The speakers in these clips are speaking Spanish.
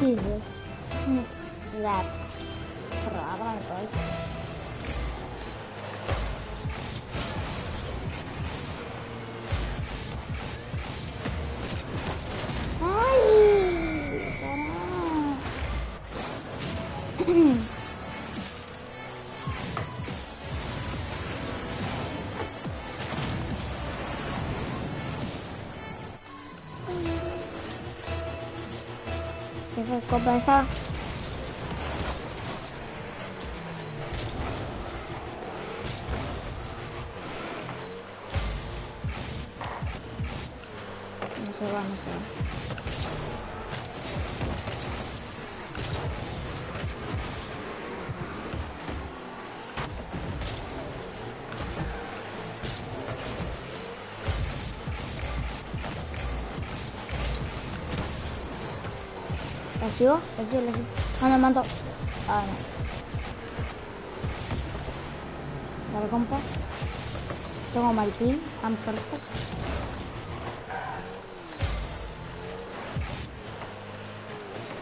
Jesus. That. Rara, ay, ¿qué fue copa esa? No se va, no se va. ¿La sigo? ¿La sigo? ¿La sigo? Mando, mando. Ah, no. Dale, compa. Tengo Martín. I'm perfect.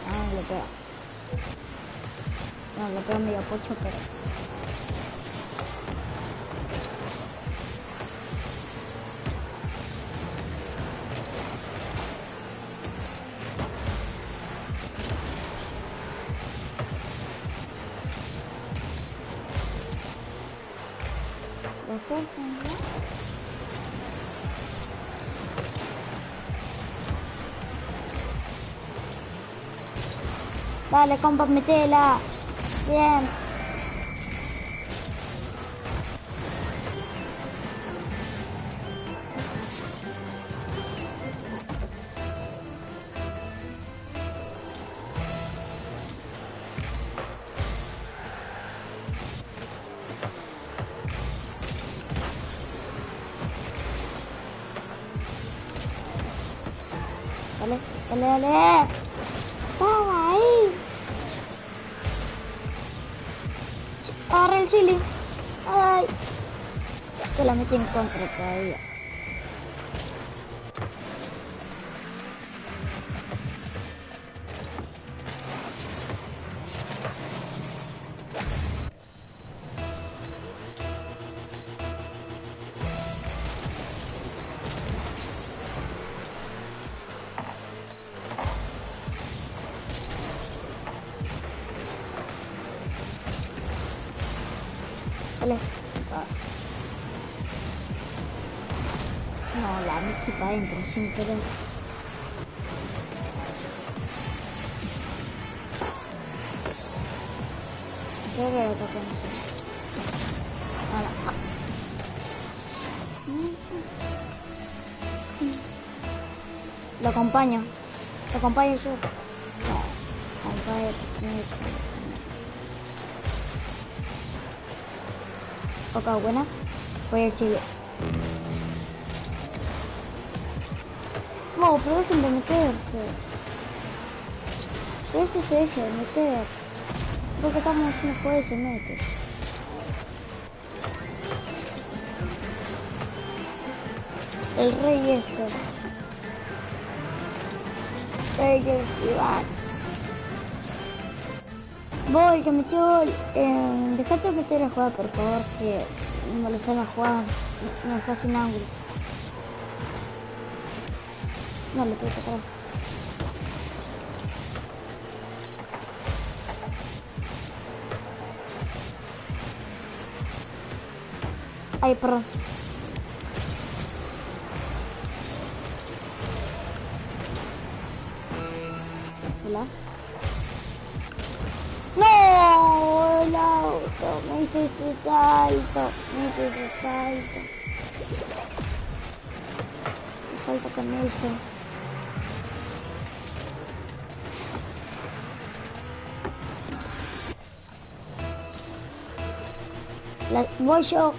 Ah, le pega. No, le pega medio pocho, pero... Dale, compa, metela. Bien. Dale, dale, dale. Estaba ahí. Agarra el chile. Ay. Se la metí en contra todavía. Dale. No, la Mickey para adentro, sin querer. Creo que lo toqué, no sé. Ahora. Lo acompaño. Lo acompaño yo. No. Acompaño. Ok, buena. Voy a decirle. No, pero dejen de meterse. Este se deja de meter. Porque estamos haciendo juego y se mete. El rey este. Reyes Iván. Voy, que metió. Dejate de meter a jugar, por favor, que no lo saben jugar. No está sin ángulo. No, le tengo que atrás. Ay, perdón. Hola. No, el auto. Me hizo ese salto. Me hizo ese salto. El salto que me hizo. Voy yo.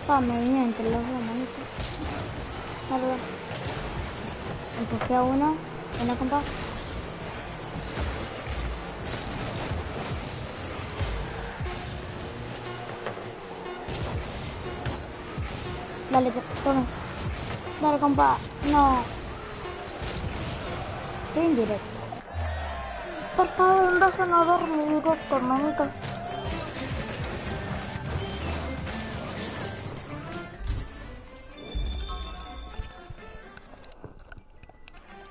Me vine entre los dos, manito. Vale. Empujé a uno. Una compa. Dale, toma. Dale, compa. No. Estoy en directo. Por favor, dejen a ver mi directo, hermanitos.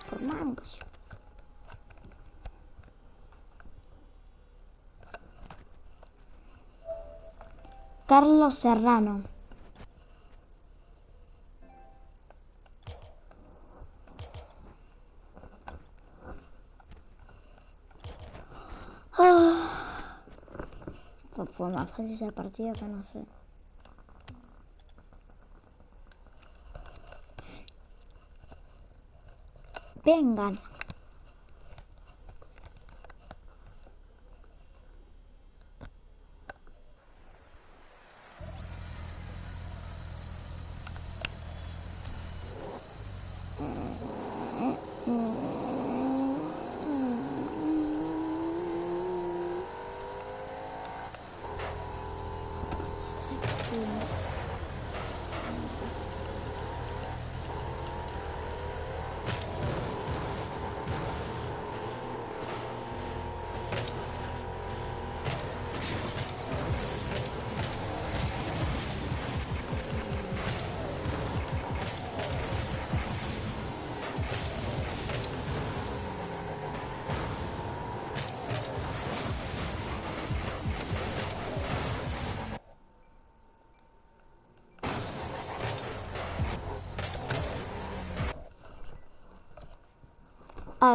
Por mangos. Carlos Serrano. Fue más fácil esa partida que no sé. Vengan.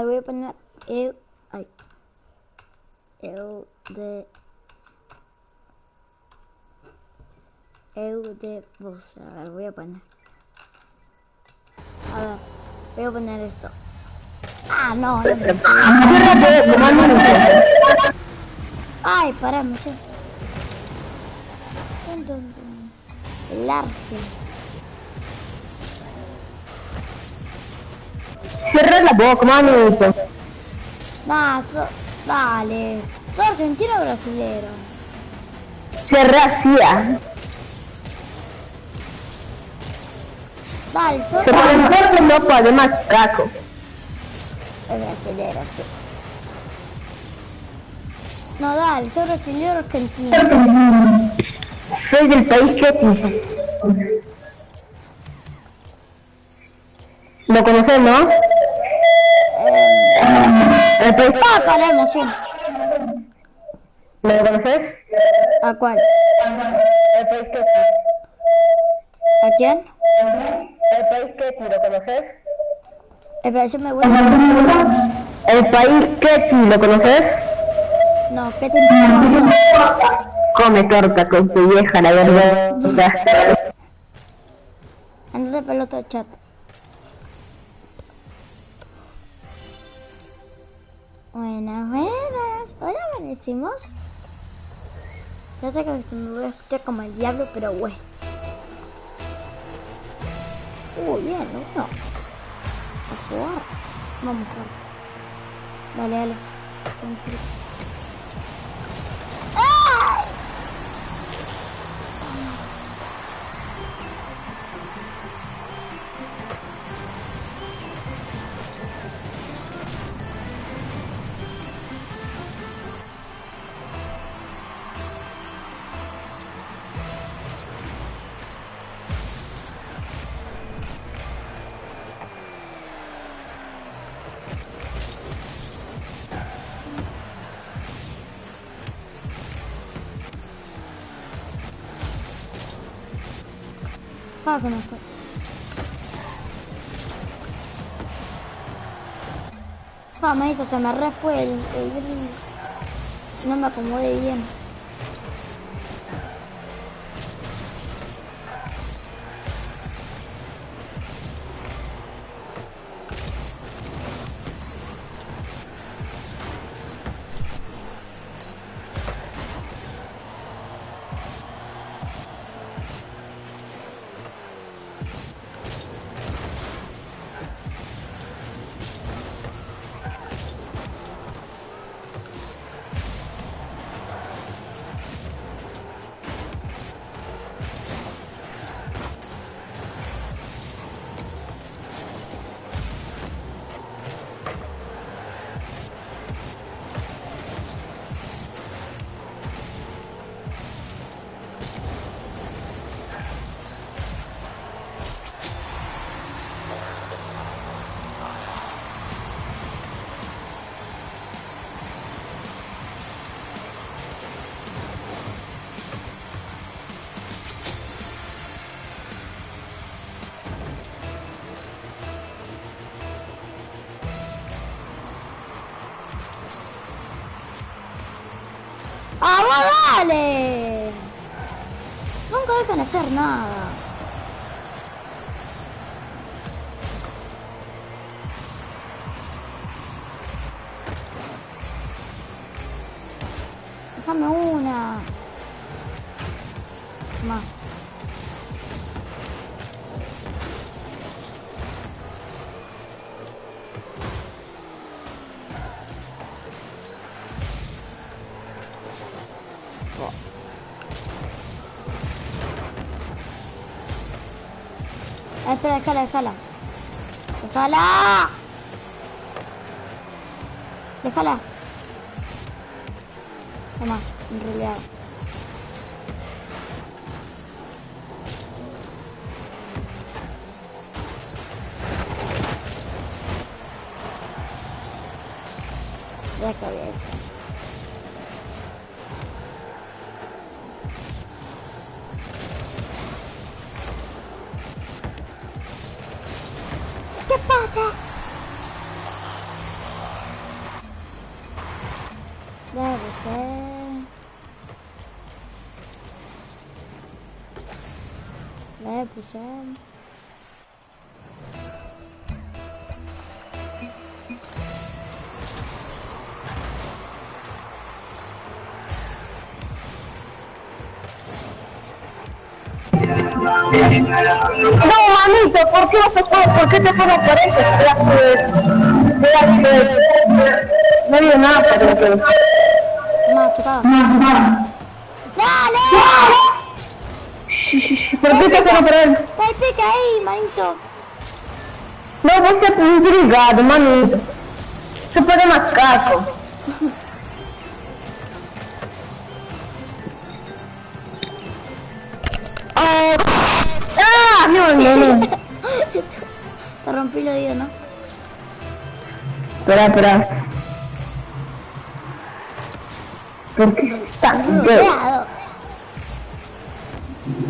Voy a poner de voz. A ver, voy a poner. A ver, voy a poner esto. Ah, no, no me... Ay, pará, me sé. El arte. Cierra la boca, manito. Nah, dale. ¿Sos argentino o brasilero? Cierra así. Dale, sos... Se pone un poco loco de macaco. Es brasilero, sí. No, dale, sos brasilero o argentino. Soy del país que... ¿Lo conoces, no? El país... Ponemos, sí. ¿Lo conoces? ¿A cuál? El país que... ¿A quién? El país que... ¿Lo conoces? Espera, yo me voy a... El país que... ¿Lo conoces? No, ¿qué te importa? Come torta con tu vieja, la verdad. Anda de pelota chat. Buenas, buenas. Hola, amanecimos. Ya sé que me voy a escuchar como el diablo, pero bueno. Bien, ¿no? A jugar. Vamos a jugar. Dale, dale. Siempre. ¡Ay! Pásame esto. Manito, se me re fue el... No me acomodé bien. ¡Ah, vos dale! Nunca dejan hacer nada. Déjame una. Más. Espera, déjala. Déjala. Toma, enrollado. Ya está bien. ¿Qué pasa? Debe ser. Debe ser. No, manito, ¿por qué no se puede? ¿Por qué te pones por eso? No digo nada, pero que... Toma, chocado. ¡Dale! ¿Por qué te pones por él? Está el pica ahí, manito. No, vos sos un intrigado, manito. Se pone macaco. ¡Ah! No. Te rompí el oído, ¿no? Espera. ¿Por qué está gay? Cuidado.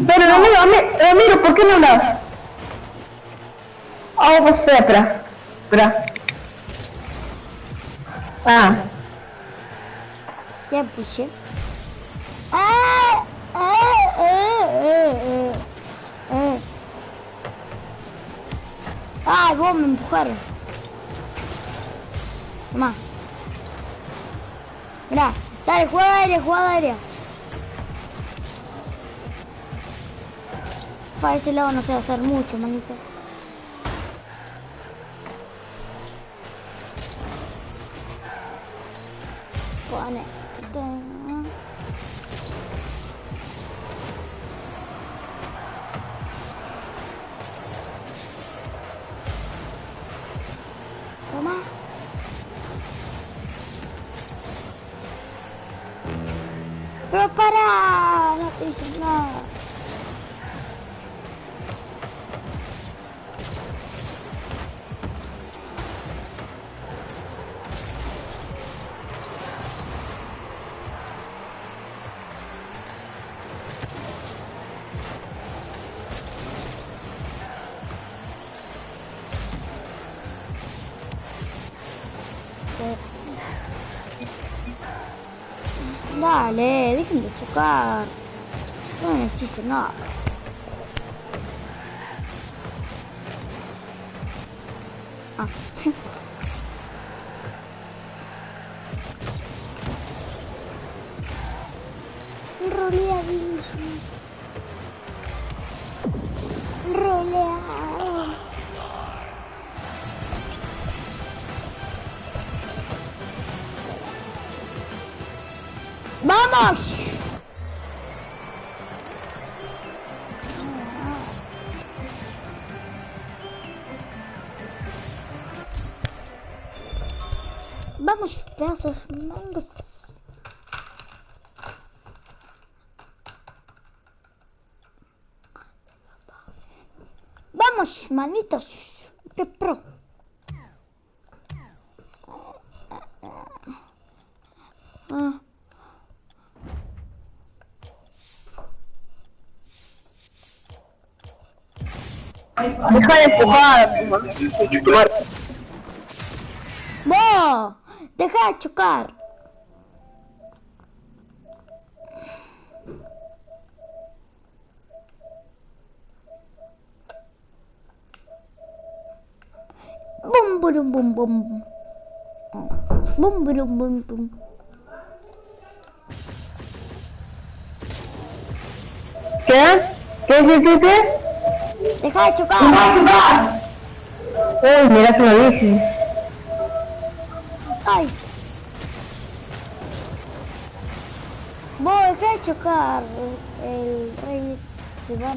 Pero Ramiro, ¿por qué no hablas? Oh, você, espera. Ah. Ya puse. Ay, vos me empujaron. Toma. Mirá, dale, jugada aérea. Para ese lado no se va a hacer mucho, manito. Pone. Toma. Pero para, no te hice nada. Dale, dejen de chocar. No necesito nada. Ah. Roleadísimo. Roleado. ¡Vamos! Vamos, pedazos, mangos. Vamos, manitos. ¡Qué pro! Ah. Deja de empujar, ¡Vos! ¡Deja de chocar! Bum, burum, bum, bum. Oh. Bum, burum, bum, bum. ¿Qué? ¿Qué? Deja de chocar. Uy, mira que lo dice. Ay. Vos deja de chocar. El rey se va.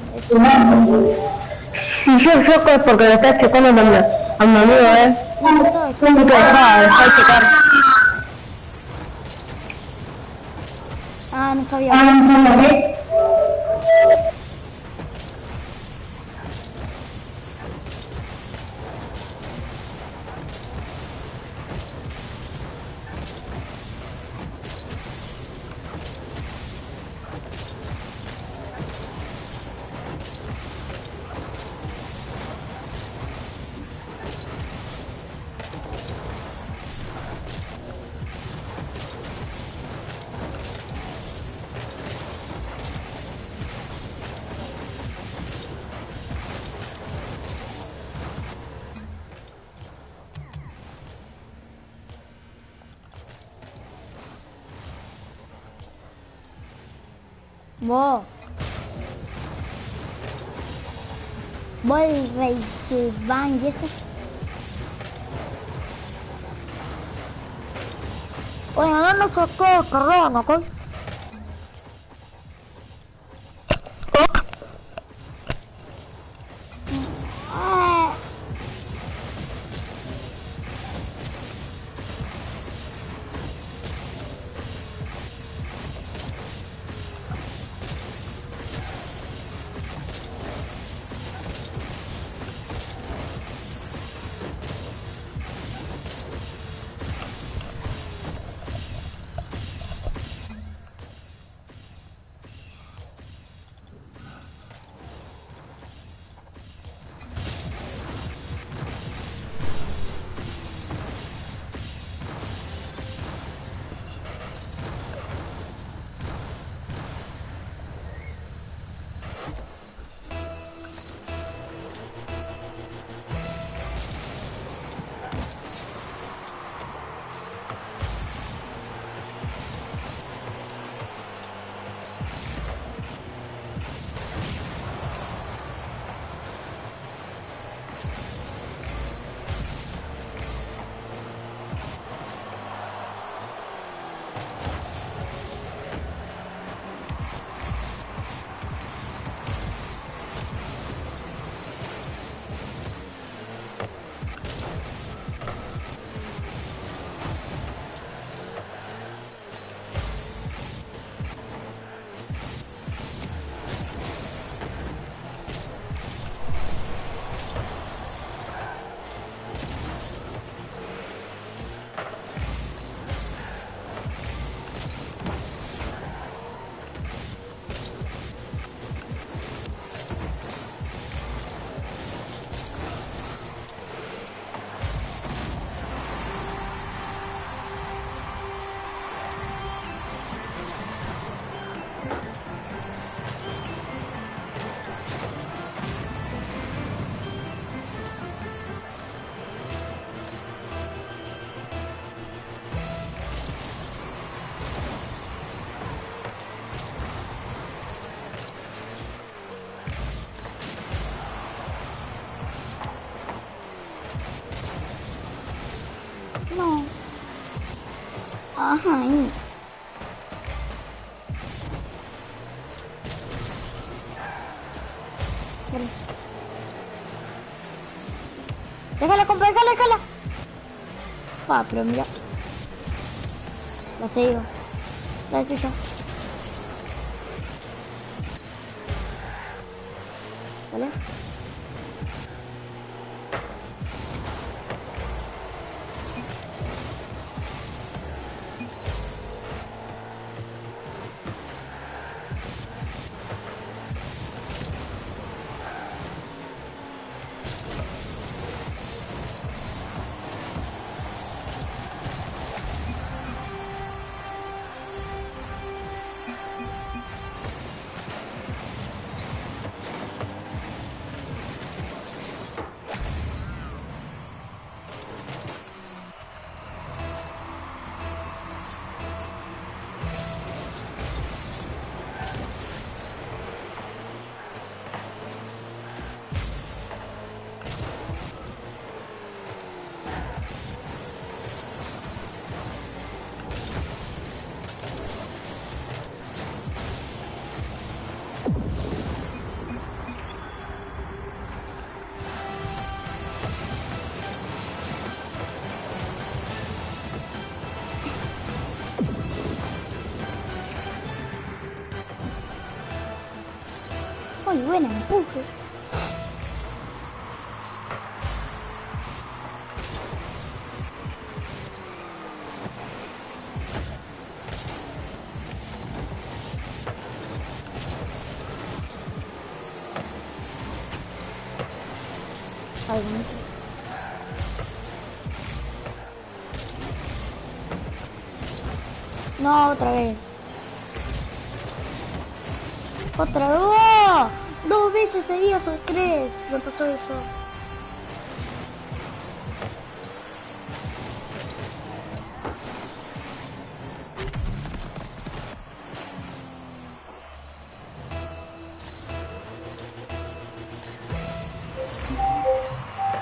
Si yo choco es porque lo está chocando a mi amigo, No estoy. No te deja de chocar. Ah, no sabía. Vos el rey se van y eso. Oye, no chocó, carrón, ¿ok? No. Ajá. Déjala, compa, déjala. Pero mira. La sigo. La estoy yo. ¿Vale? Muy buen empuje. Ay, no, otra vez. Otra vez. ¡Oh! 2 veces seguidas o 3. Me pasó eso.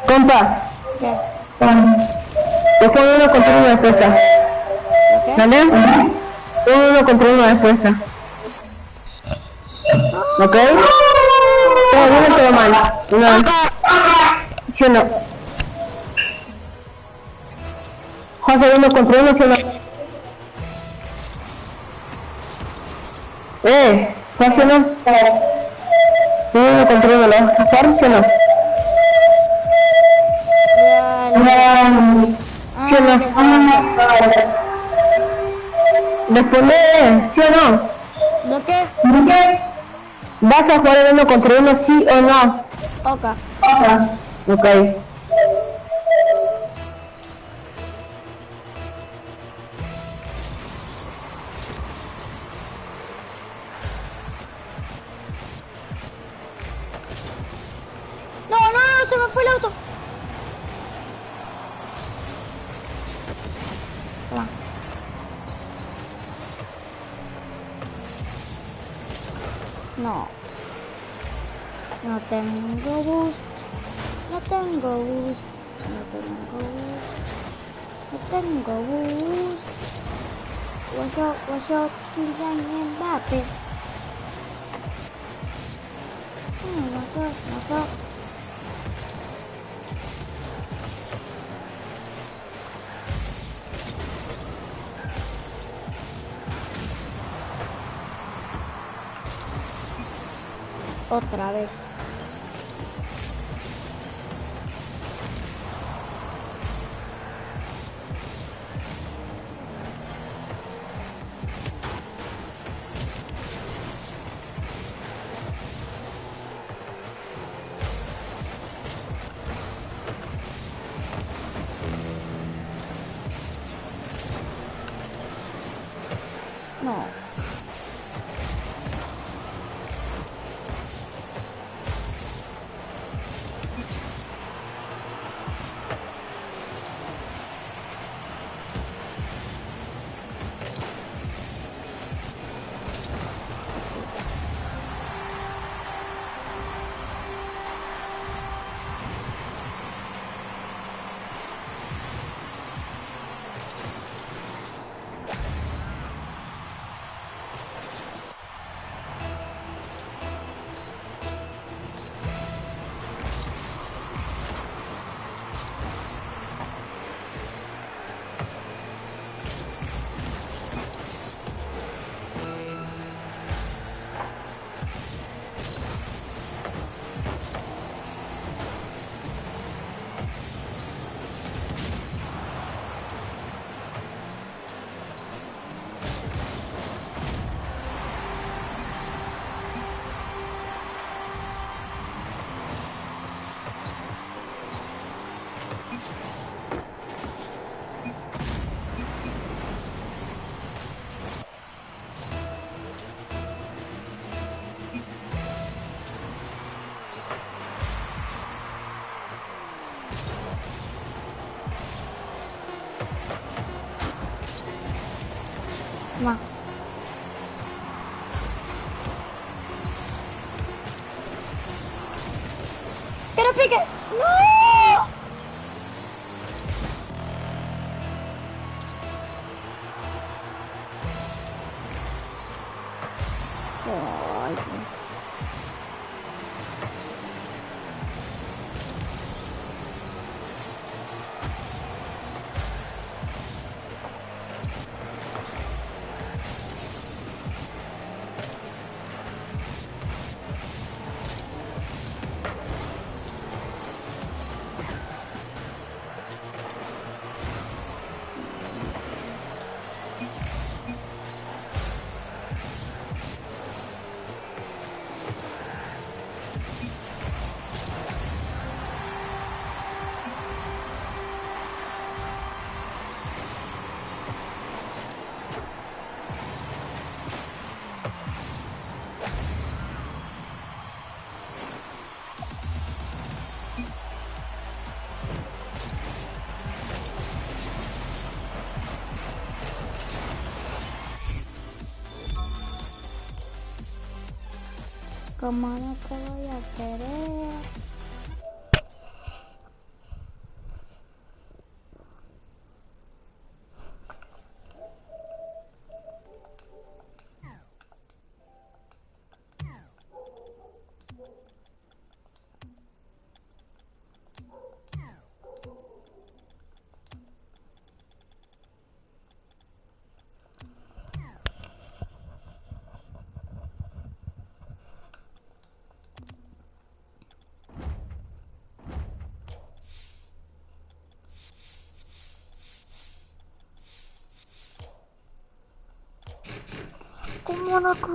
Compa, ¿Qué? yo con uno contra una respuesta. ¿Qué? ¿Vale? Uno contra una respuesta. ¿Ok? Todo bien o todo mal. No. ¿Sí o no? José, uno contra uno, ¿sí o no? ¿José o no? Uno contra uno, ¿lo vas a hacer, sí o no? ¿Sí o no? Responde, ¿sí o no? ¿Lo qué? ¿Vas a jugar el uno contra uno, sí o no? Ok. Ok. No, no, no, se me fue el auto. Toma. No. No tengo boost. No tengo boost. No tengo boost. No tengo boost. Guayo, Kylian Mbappé. Guayo. Otra vez. No. Toma. ¡Pero pique! ¡No! Ay, Dios. Como no te voy a querer. Como no te...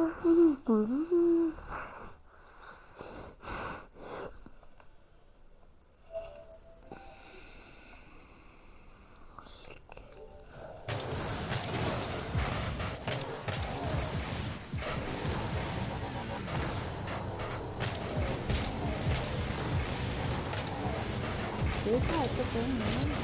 Deja esto todo,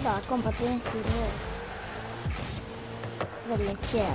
Da, compa, tienes que ir de la izquierda.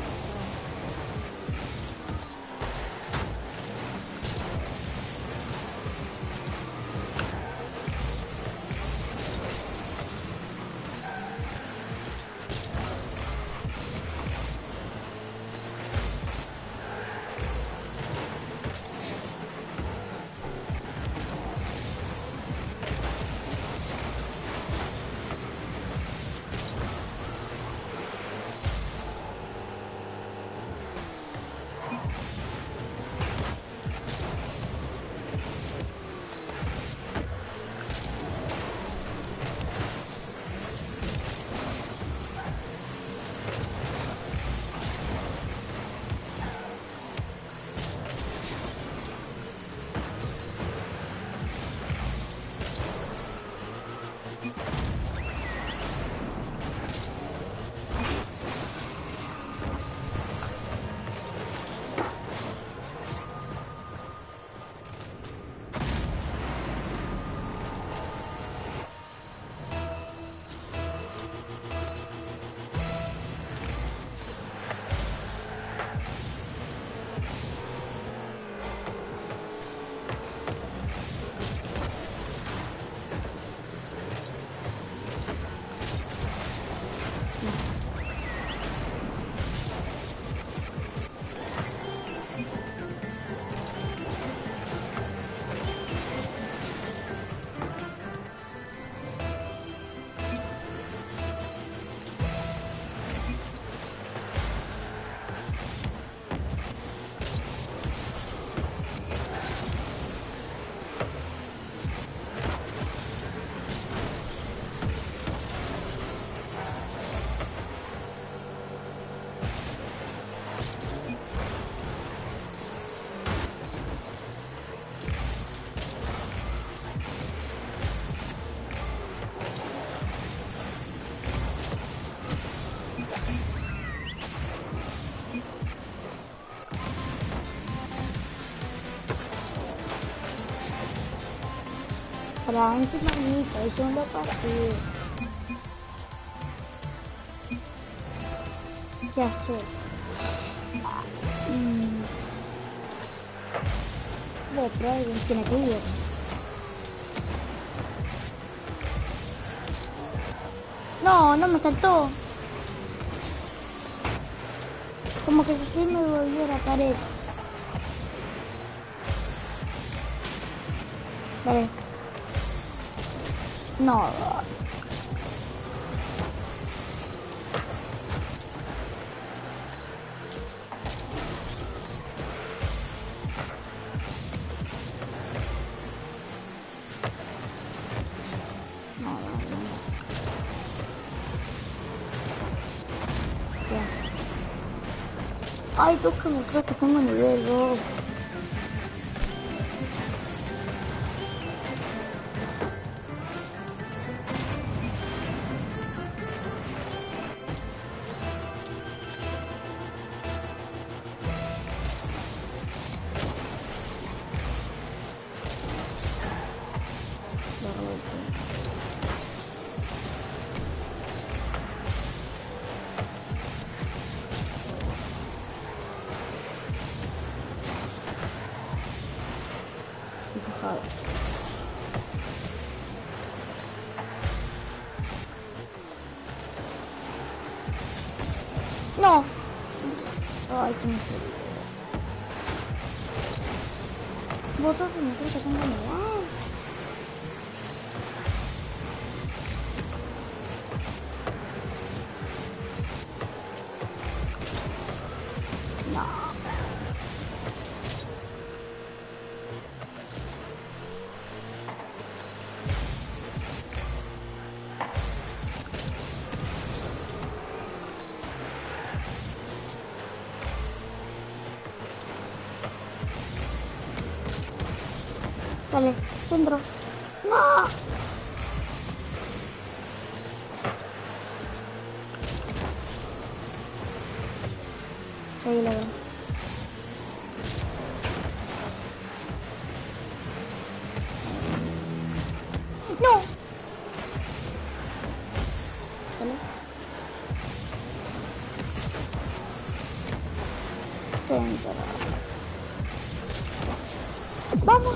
Para encima bonito, el segundo partido. ¿Qué hacer? Pero alguien tiene que ir. No, no me saltó. Como que si me volviera a pared. Vale. No. Ay, tú que me creo que tengo nivel 2. No. Ay, qué me fue. Votos que me creo que tengo nivel. No. Dale, centro. No. Ahí la veo. No. Dale. Centro. Vamos. Vamos. Vamos.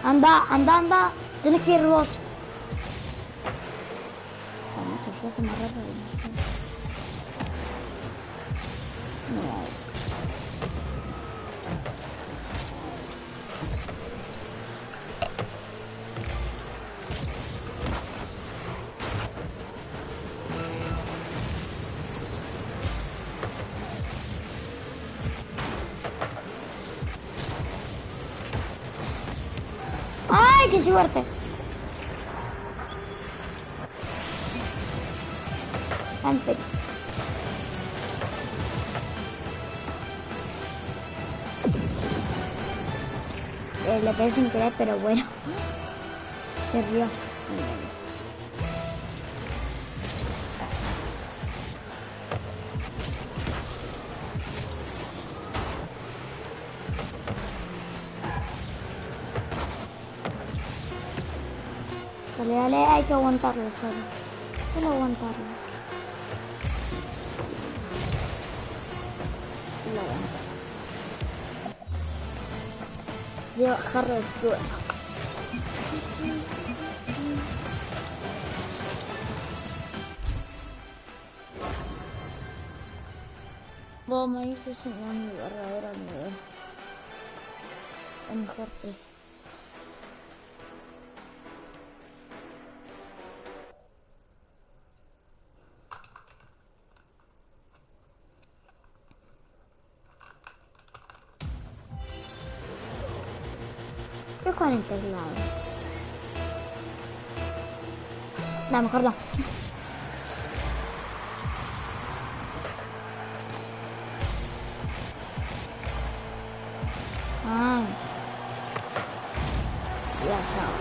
Anda, anda, anda. Tienes que ir vos. Muchas veces más rápido. No. ¡Ay, qué suerte! Antes. Le pegué sin querer, pero bueno. Se rió. Dale, dale, hay que aguantarlo, solo aguantarlo. Lo aguanto. Voy a bajarlo del suelo. Vos me dices en mi verdadero nivel. El mejor es. ¿Qué con el teclado? No, mejor no. Ay. Ya, chao.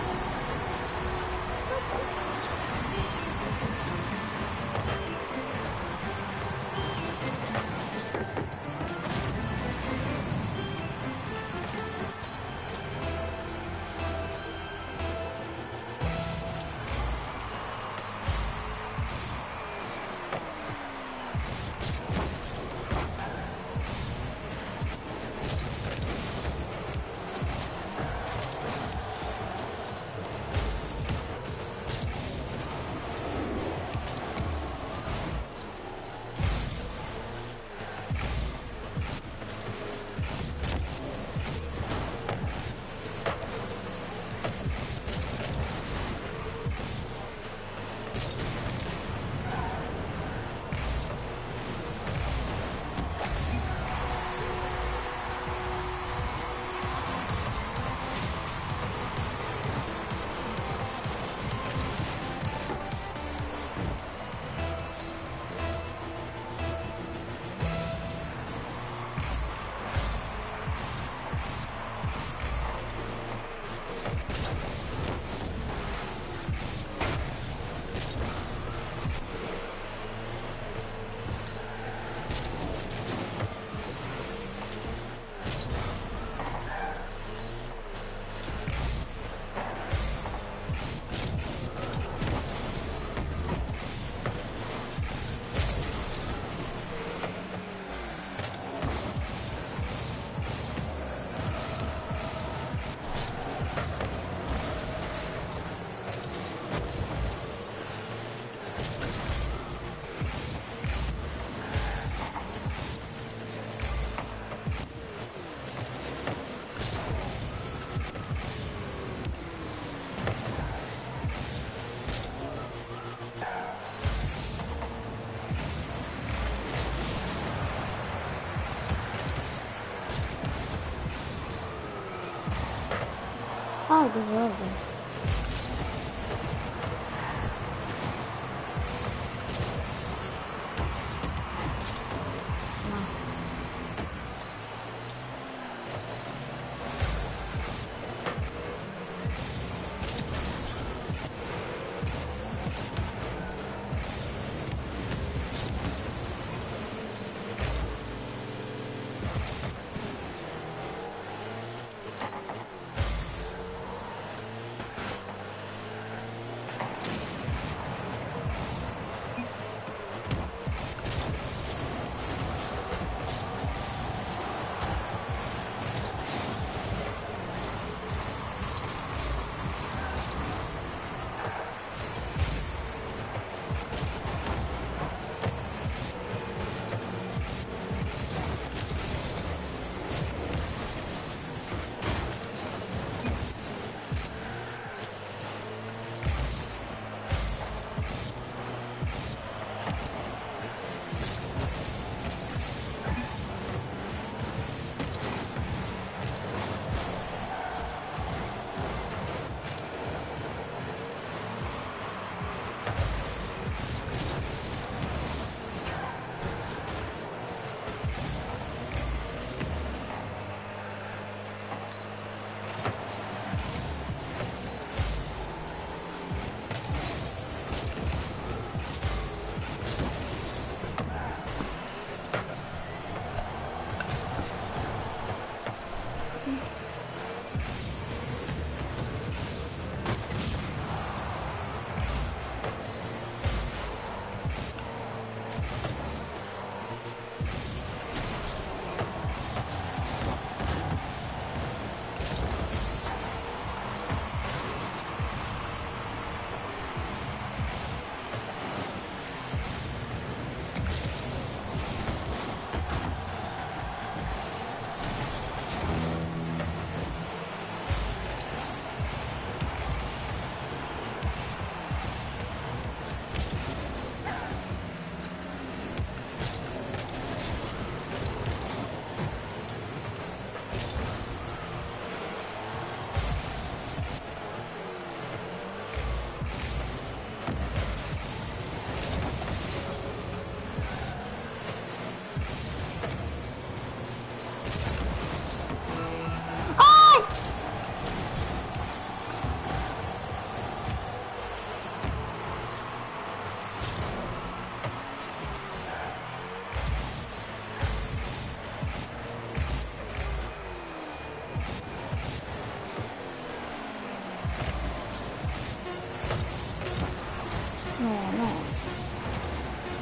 desordem.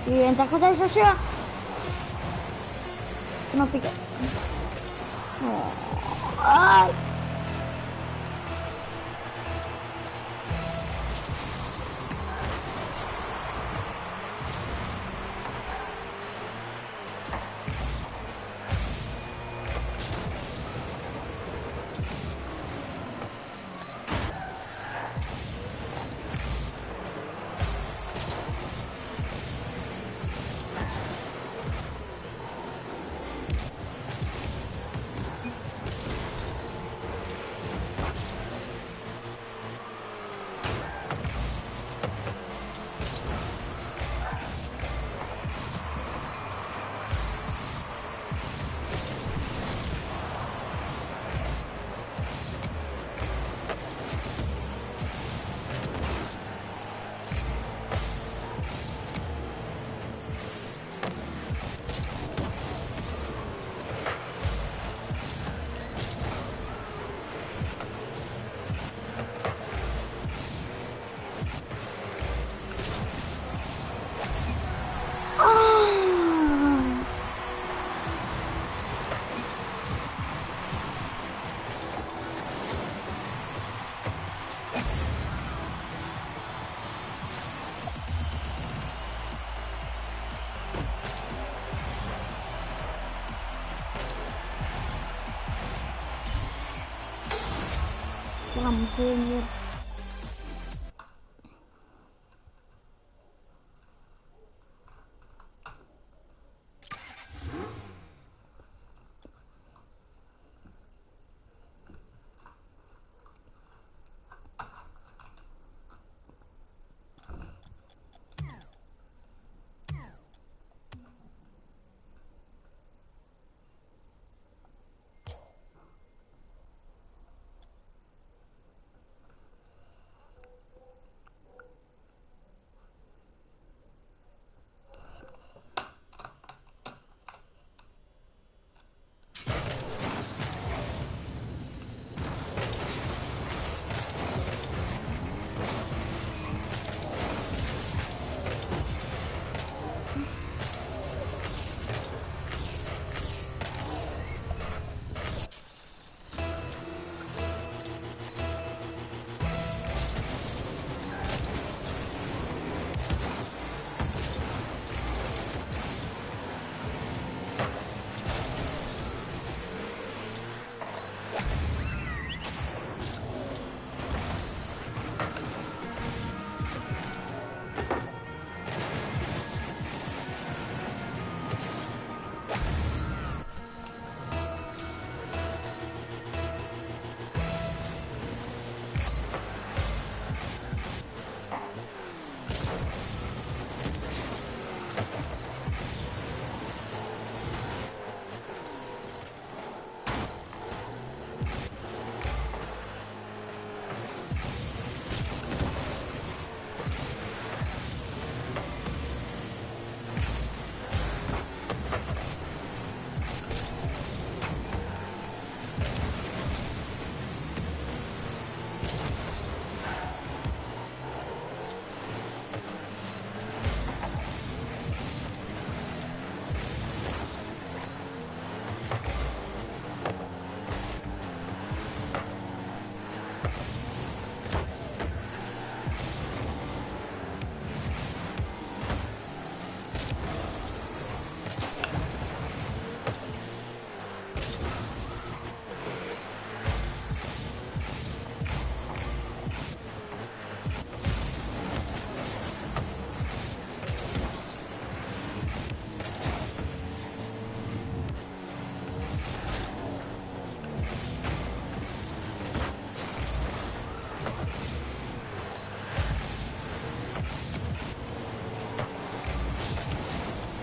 Y ventaja de eso sea. No pique. No. Ay. Anjir.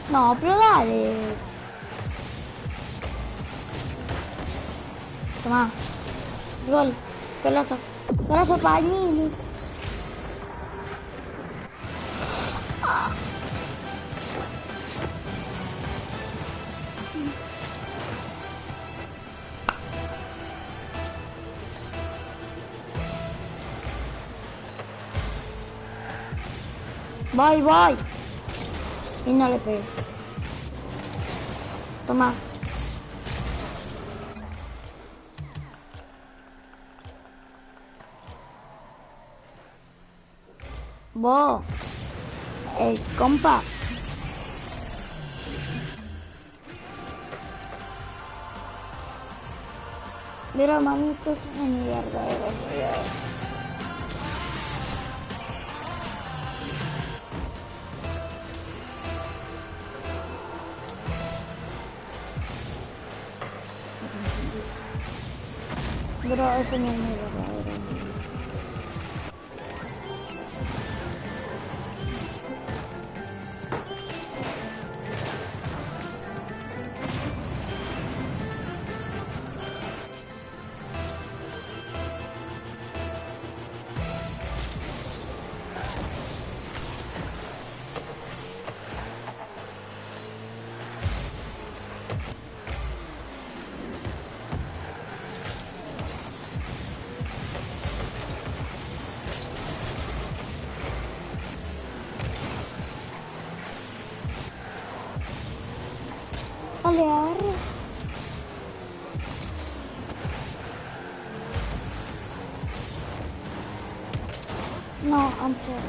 No, pero dale. Toma. Gol. Golazo. Golazo para Nini. Voy, voy. Y no le pegué. Toma. Vos. Compa. Mira, manito, es una mierda de verdad. Bro, eso no es muy verdadero. Dale, agarre. No, antes.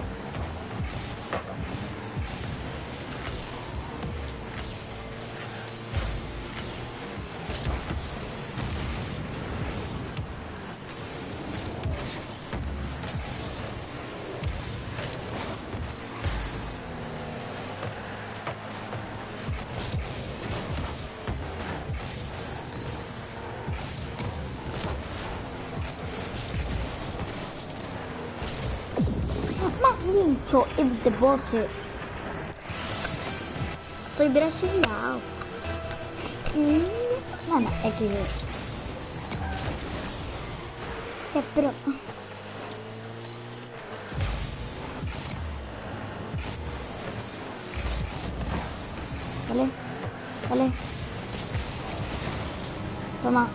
Más lincho es de voce. Soy brasileño. No, no, XD. Pero... Vale, vale. Toma.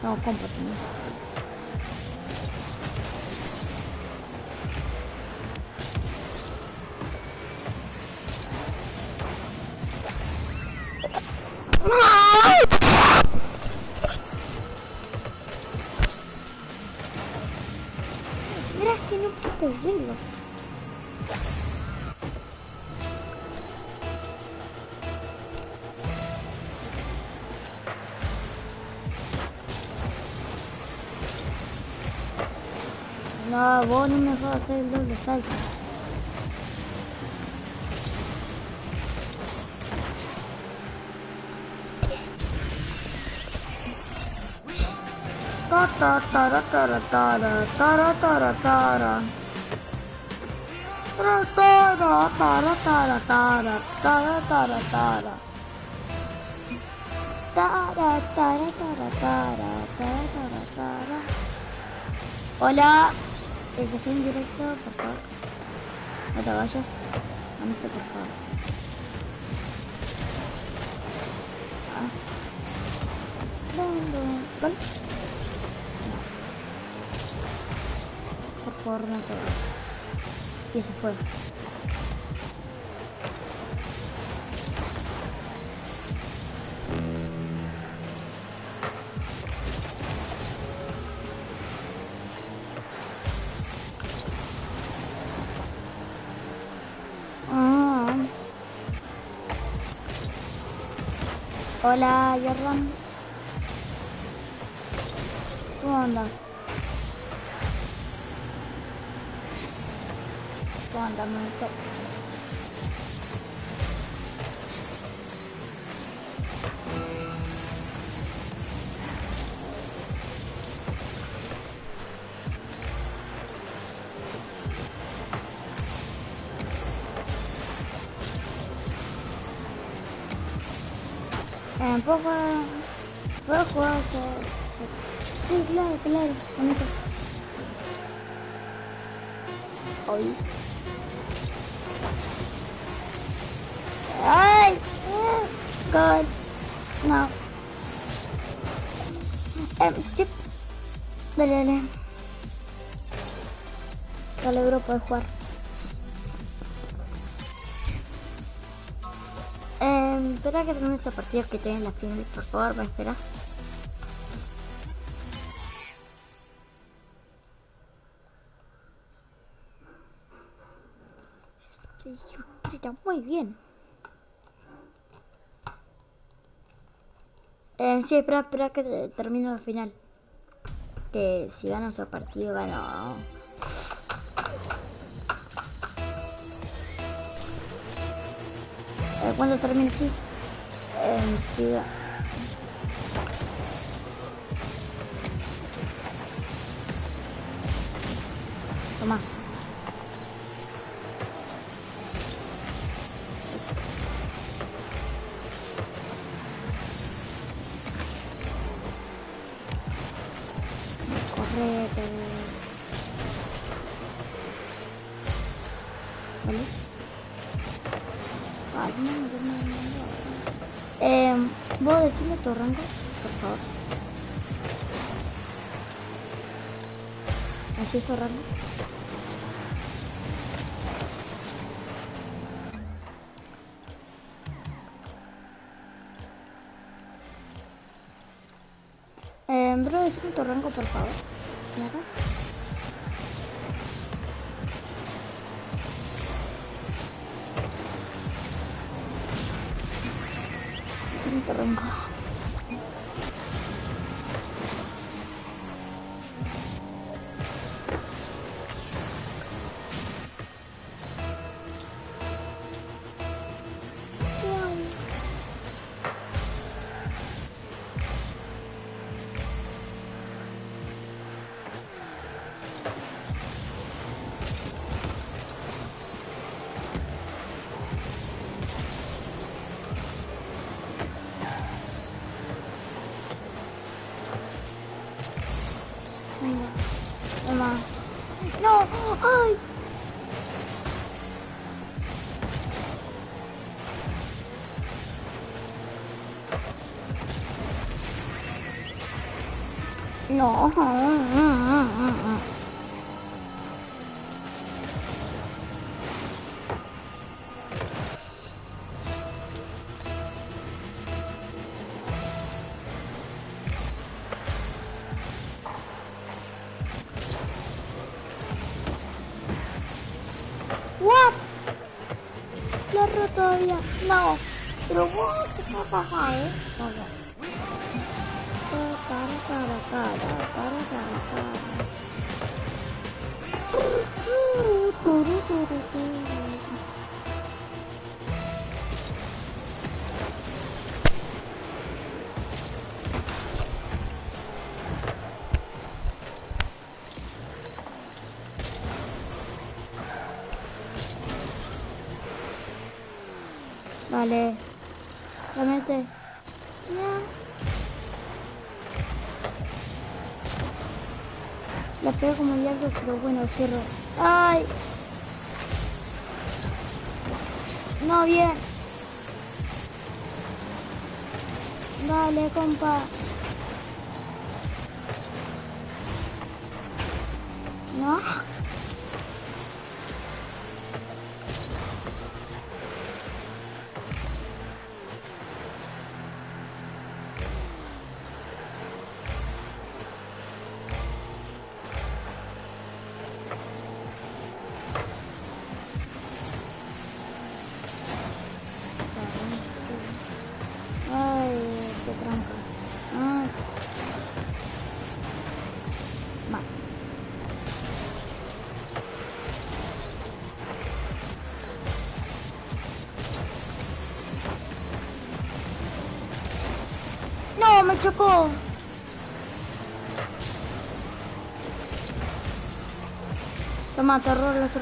No, cómprate. Mira, es que no puedo verlo. No, vos no me vas a hacer el doble salto. Ta ta ta ta ta ta ta ta ta ta. Hola, es en directo, por favor. No te vayas. Vamos, por favor. ¿Vale? Por favor, no te vayas. Y se fue. Hola, Jordan. ¿Cómo andas? ¿Cómo andas, manito? ¿Puedo jugar? Sí, claro, bonito. Hoy. ¡Ay! God. No. Sí. Dale. Dale, bro, puedes jugar. Espera que termine esta partida que estoy en la final, por favor, ¿me esperas? Sí, está muy bien. Sí, espera que termine la final. Que si gano ese partido, gano. Cuando termine, sí. Sí. Toma. Correte. ¿Vale? Ay, no. ¿Vos decirle tu rango, por favor? ¿Así es tu rango? Bro, decirle tu rango, por favor. ¿Nada? Decirle tu rango. Toma. No, ay. No. What? La roto todavía. No. Pero what? ¿Qué pasa, Vamos. Vale. La mete. No. La pego como el diablo, pero bueno, cierro. ¡Ay! No, bien. Dale, compa. No. Ay, qué trampa. Ay. Va. No, me chocó. Toma, terror, los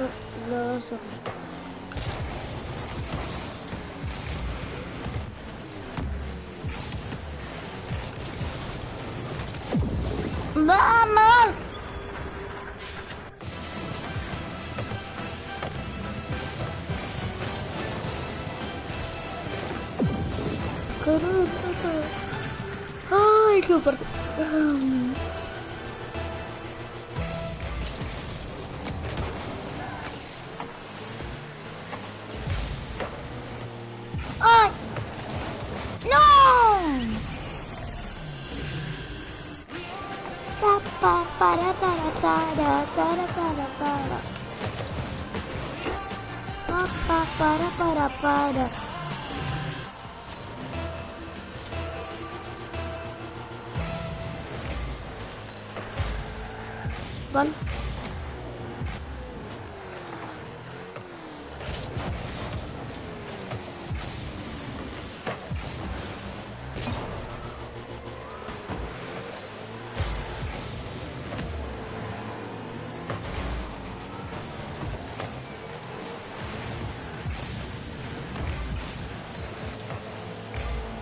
dos. ¡Vamos! Ay, qué fuerte. ¡Ay! ¡No! Para, para. Gol.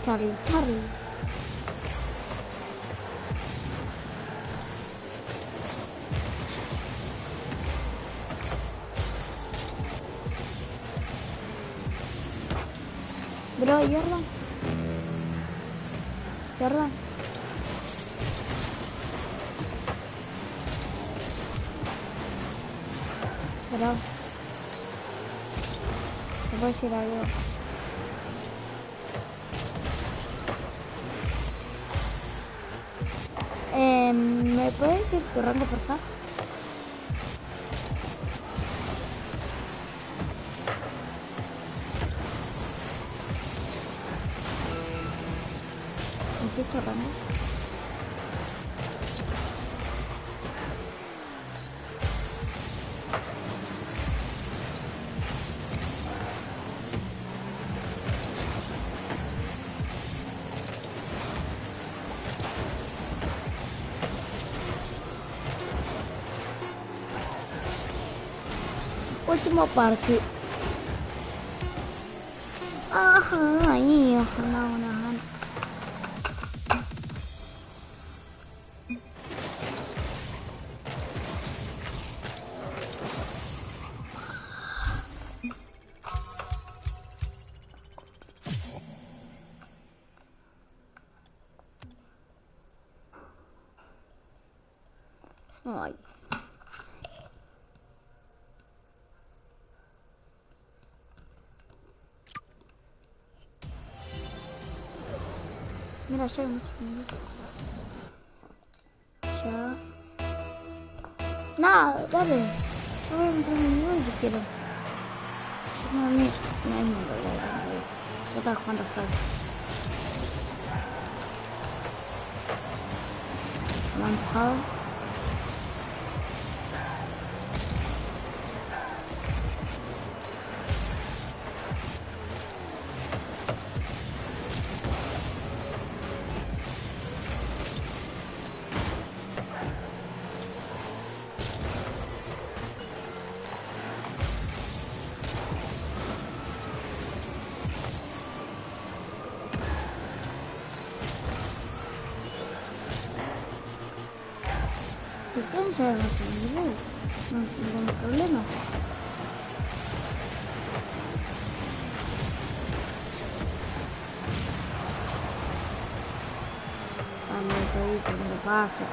Charlie. Bro, Jordan. Bro. ¿Te puedo decir algo? ¿Me puedes decir tu rango, por favor? ¿Hiciste tu rango? Último parque. Ajá, ahí, ojalá una gana. Ay. Mira, ya hay mucho. Ya. Nada, dale. Yo voy a entrar en mi nivel si quiero. No, no hay mundo, yo estaba jugando Flash. Me han empujado. Entonces, no tengo problema. Estoy poniendo paso.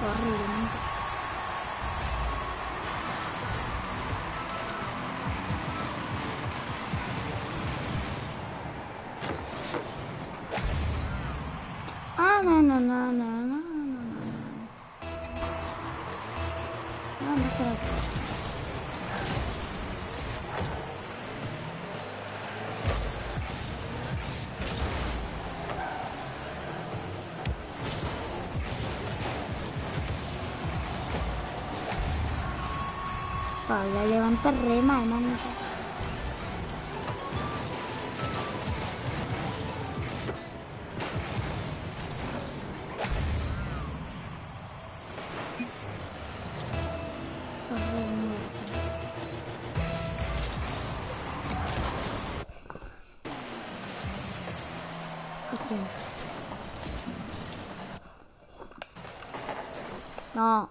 Horrible. La levanté re mal, manito. Sos re muerto. ¿Qué? No.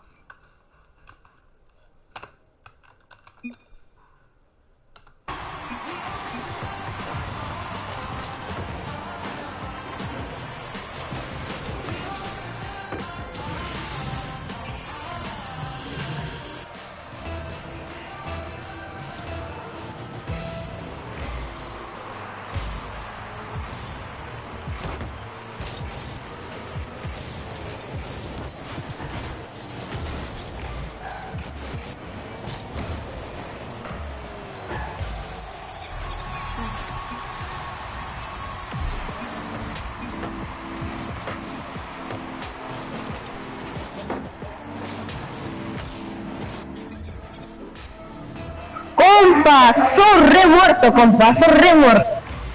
Compa, sos re muerto, compa, sos re muerto.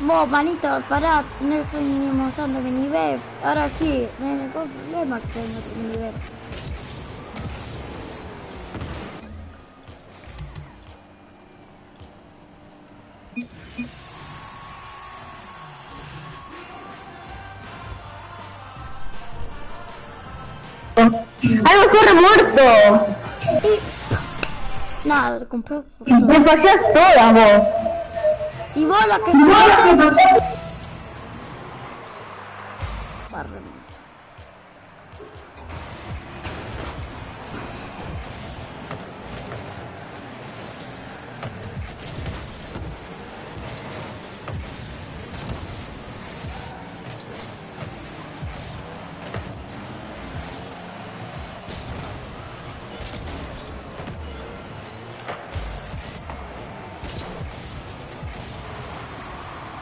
Vos, manito, pará, no estoy ni mostrando mi nivel. Ahora sí, me fue problema que tengo mi nivel. ¡Algo sos re muerto! Nada, te compré por Me todo. fallás todas vos. Y vos la que fuiste.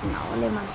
No, ole mal.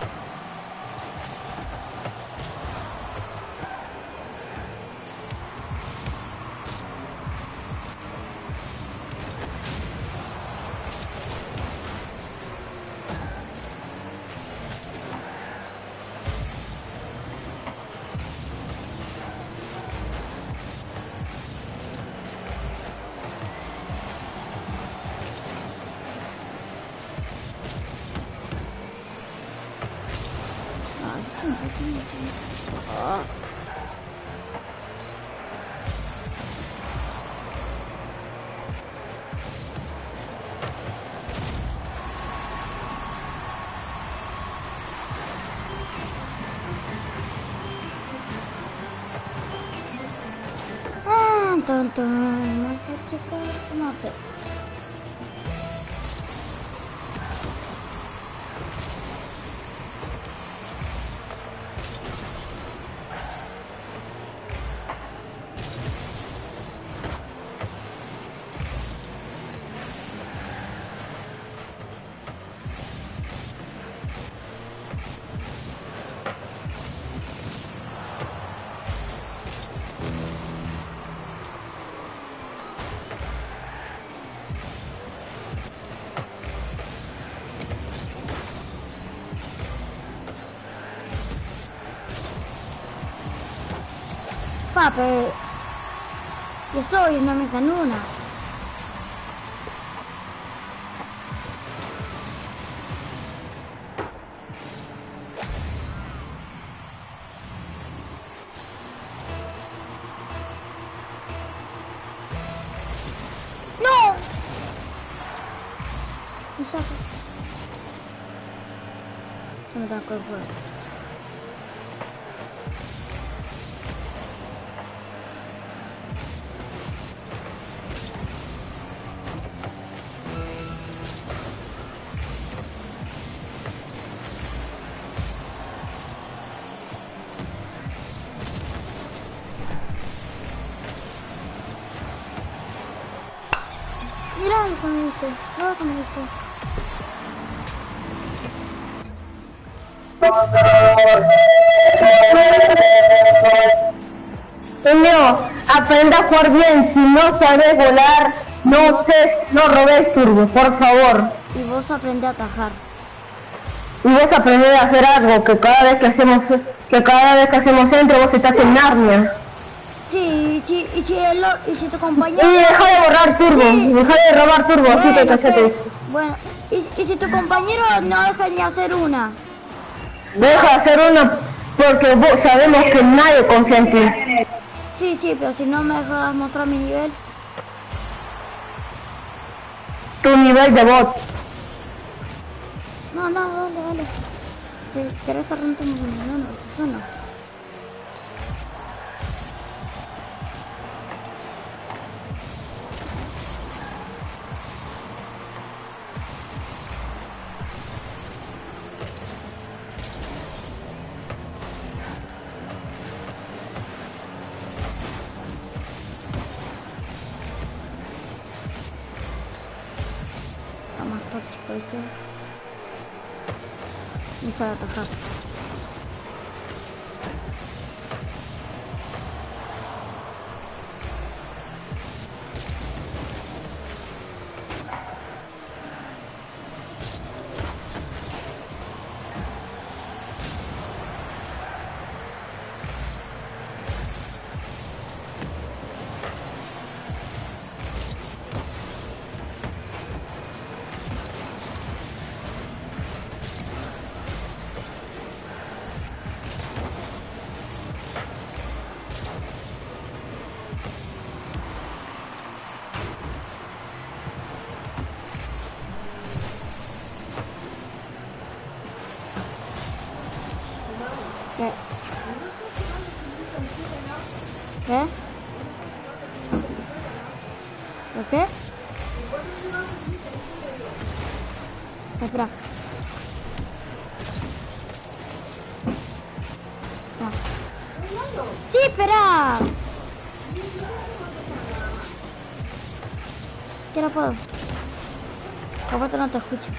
Tonto, no sé qué no sé. Papi, yo soy no me dan una. No. Me saca. Se me da el cuerpo. Mira lo que me dice, mira lo que me dice. Niño, aprenda a jugar bien, si no sabes volar, No robéis turbo, por favor. Y vos aprendés a atajar. Y vos aprendés a hacer algo, que cada vez que hacemos centro vos estás en Narnia. Sí, y si tu compañero... Y deja de borrar turbo, Sí. deja de robar turbo, así que cállate. Bueno, y si tu compañero no deja ni hacer una. Deja de hacer una porque vos sabemos que nadie confía en ti. Sí, pero si no me dejas mostrar mi nivel. Tu nivel de bot. No, dale. Si querés estar no, eso no. Está más tóxico esto. No sabe atajar. ¿Qué? ¿Qué? ¿Por qué? Espera. No. Sí, espera. Que no puedo. Aparte no te escucho.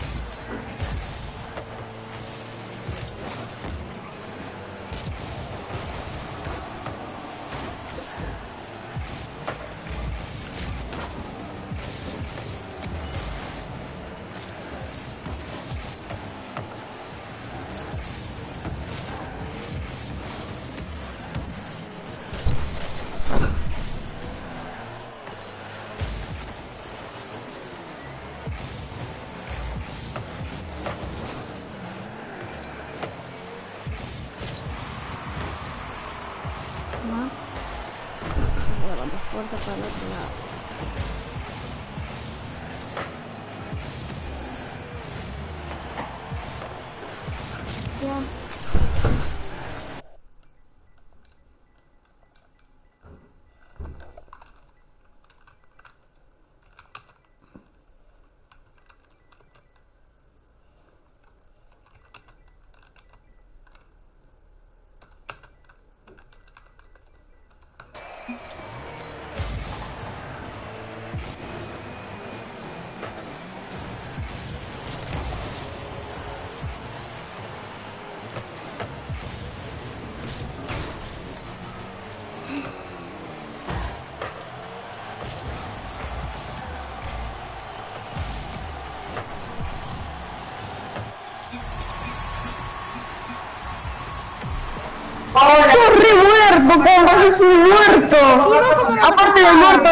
No. Voy a dar fuerte para el otro lado. Ya. ¡Sos re muerto, compa! ¡Sos un muerto! Aparte de muerto,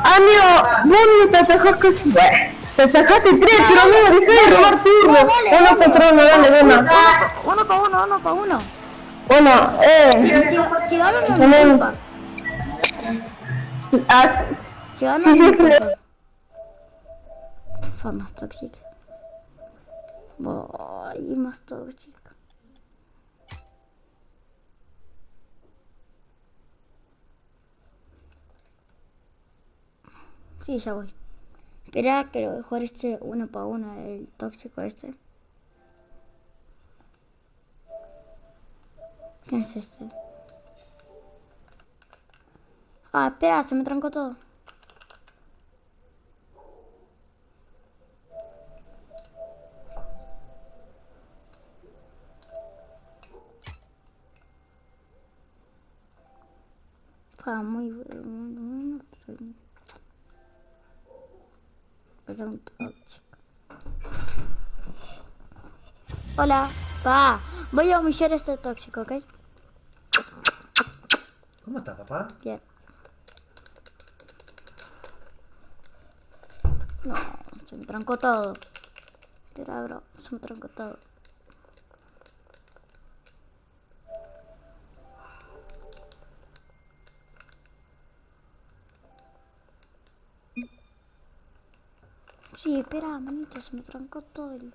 amigo, vos no te atajaste... Te atajaste 3, pero amigo, dejá de robar turno. Uno contra uno, dale, una. Uno para uno. Bueno, Si gano no me culpa. Si gano no me culpa. Fue más tóxica. Voy, más tóxica. Sí, ya voy. Espera que lo voy a jugar este uno para uno, el tóxico este. ¿Qué es este? Ah, espera, se me trancó todo. Muy bueno. que ser un tóxico. Hola, pa. Voy a humillar a este tóxico, ¿ok? ¿Cómo está, papá? Bien. No, se me trancó todo. Era bro, se me trancó todo. Sí, espera, manito, se me trancó todo el...